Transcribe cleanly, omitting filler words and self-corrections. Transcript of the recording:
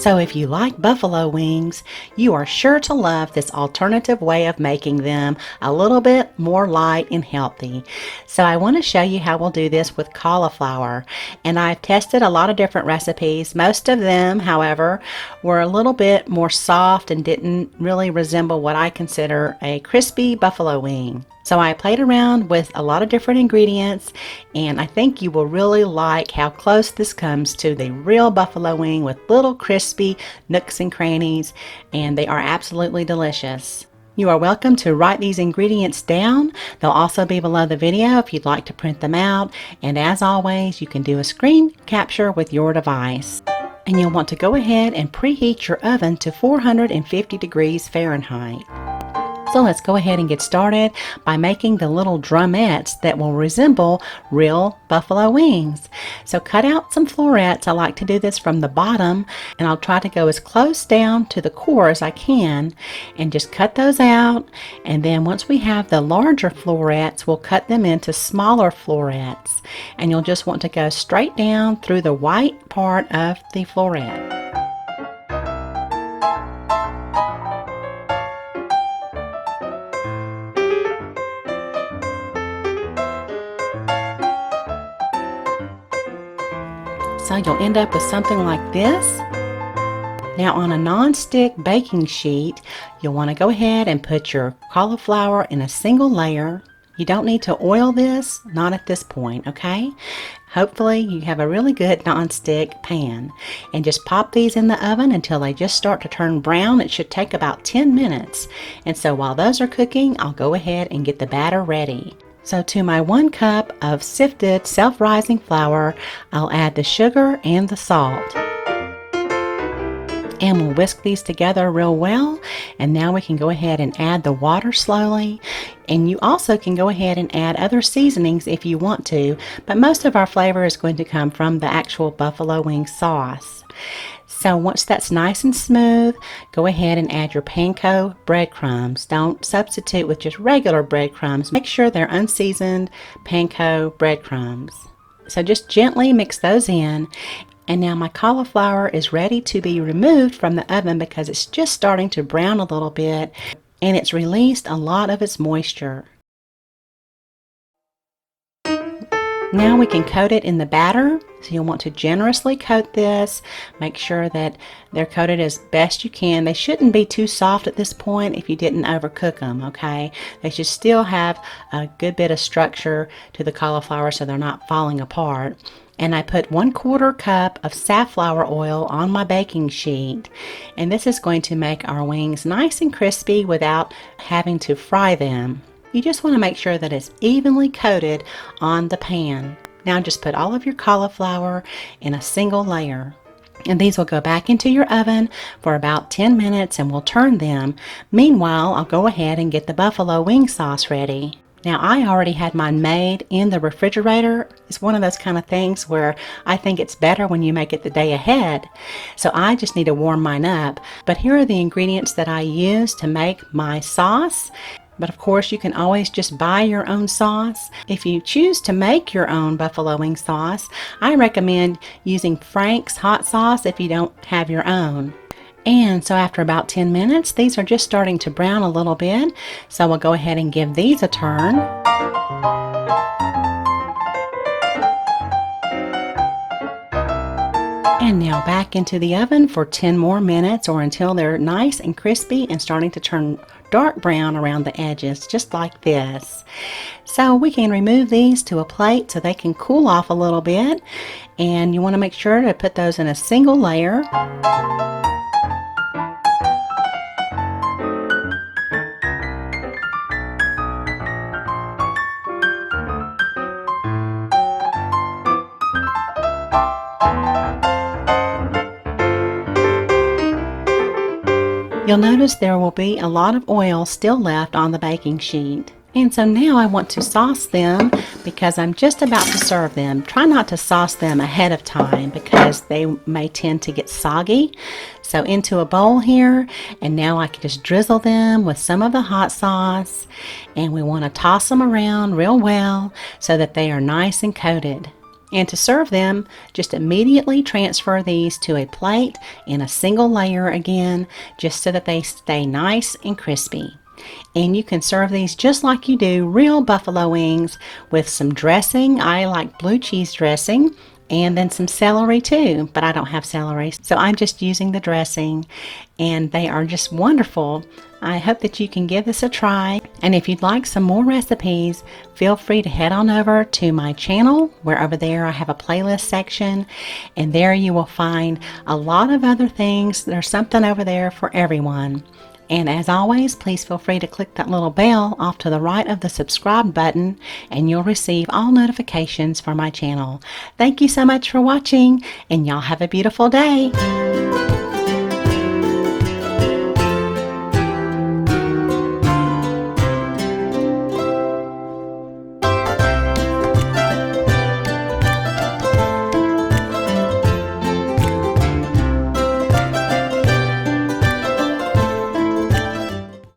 So if you like buffalo wings, you are sure to love this alternative way of making them a little bit more light and healthy. So I want to show you how we'll do this with cauliflower. And I've tested a lot of different recipes. Most of them, however, were a little bit more soft and didn't really resemble what I consider a crispy buffalo wing. So I played around with a lot of different ingredients, and I think you will really like how close this comes to the real buffalo wing with little crispy nooks and crannies, and they are absolutely delicious. You are welcome to write these ingredients down. They'll also be below the video if you'd like to print them out, and as always, you can do a screen capture with your device. And you'll want to go ahead and preheat your oven to 450 degrees Fahrenheit. So let's go ahead and get started by making the little drumettes that will resemble real buffalo wings. So cut out some florets. I like to do this from the bottom, and I'll try to go as close down to the core as I can and just cut those out. And then once we have the larger florets, we'll cut them into smaller florets. And you'll just want to go straight down through the white part of the floret. So you'll end up with something like this. Now on a non-stick baking sheet, you'll want to go ahead and put your cauliflower in a single layer. You don't need to oil this, not at this point, okay? Hopefully you have a really good non-stick pan, and just pop these in the oven until they just start to turn brown. It should take about 10 minutes. And so while those are cooking, I'll go ahead and get the batter ready. So to my 1 cup of sifted self-rising flour, I'll add the sugar and the salt. And we'll whisk these together real well. And now we can go ahead and add the water slowly. And you also can go ahead and add other seasonings if you want to, but most of our flavor is going to come from the actual buffalo wing sauce. So once that's nice and smooth, go ahead and add your panko breadcrumbs. Don't substitute with just regular breadcrumbs. Make sure they're unseasoned panko breadcrumbs. So just gently mix those in. And now my cauliflower is ready to be removed from the oven because it's just starting to brown a little bit, and it's released a lot of its moisture. Now we can coat it in the batter. So you'll want to generously coat this. Make sure that they're coated as best you can. They shouldn't be too soft at this point if you didn't overcook them, okay? They should still have a good bit of structure to the cauliflower so they're not falling apart. And I put 1/4 cup of safflower oil on my baking sheet. And this is going to make our wings nice and crispy without having to fry them. You just want to make sure that it's evenly coated on the pan. Now just put all of your cauliflower in a single layer. And these will go back into your oven for about 10 minutes and we'll turn them. Meanwhile, I'll go ahead and get the buffalo wing sauce ready. Now I already had mine made in the refrigerator. It's one of those kind of things where I think it's better when you make it the day ahead. So I just need to warm mine up. But here are the ingredients that I use to make my sauce. But of course you can always just buy your own sauce. If you choose to make your own buffalo wing sauce, I recommend using Frank's hot sauce if you don't have your own. And so after about 10 minutes, these are just starting to brown a little bit. So we'll go ahead and give these a turn. And now back into the oven for 10 more minutes or until they're nice and crispy and starting to turn dark brown around the edges, just like this. So we can remove these to a plate so they can cool off a little bit. And you want to make sure to put those in a single layer. You'll notice there will be a lot of oil still left on the baking sheet. And so now I want to sauce them because I'm just about to serve them. Try not to sauce them ahead of time because they may tend to get soggy. So into a bowl here, and now I can just drizzle them with some of the hot sauce. And we want to toss them around real well so that they are nice and coated. And to serve them, just immediately transfer these to a plate in a single layer again, just so that they stay nice and crispy. And you can serve these just like you do real buffalo wings with some dressing. I like blue cheese dressing, and then some celery too, but I don't have celery, so I'm just using the dressing, and they are just wonderful. I hope that you can give this a try, and if you'd like some more recipes, feel free to head on over to my channel, where over there I have a playlist section, and there you will find a lot of other things. There's something over there for everyone. And as always, please feel free to click that little bell off to the right of the subscribe button, and you'll receive all notifications for my channel. Thank you so much for watching, and y'all have a beautiful day.